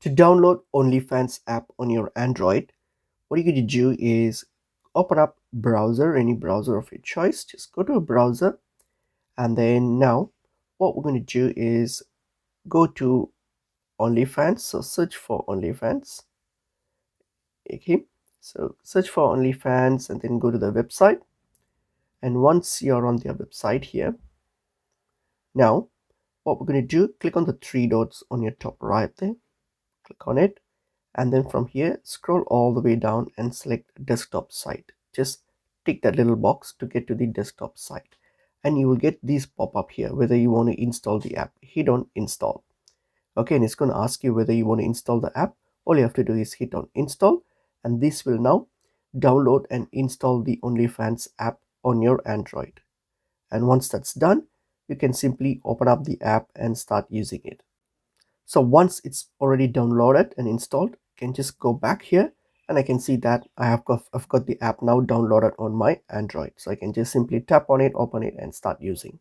To download OnlyFans app on your Android, what you're going to do is open up browser, any browser of your choice. Just go to a browser, and then now what we're going to do is go to OnlyFans. So search for OnlyFans. Okay, so search for OnlyFans and then go to the website. And once you're on their website here, now what we're going to do, click on the three dots on your top right there, click on it, and then from here scroll all the way down and select desktop site. Just tick that little box to get to the desktop site, and you will get these pop up here whether you want to install the app. Hit on install. Okay, and it's going to ask you whether you want to install the app. All you have to do is hit on install, and this will now download and install the OnlyFans app on your Android. And once that's done, you can simply open up the app and start using it. So once it's already downloaded and installed, I can just go back here, and I can see that I've got the app now downloaded on my Android. So I can just simply tap on it, open it, and start using.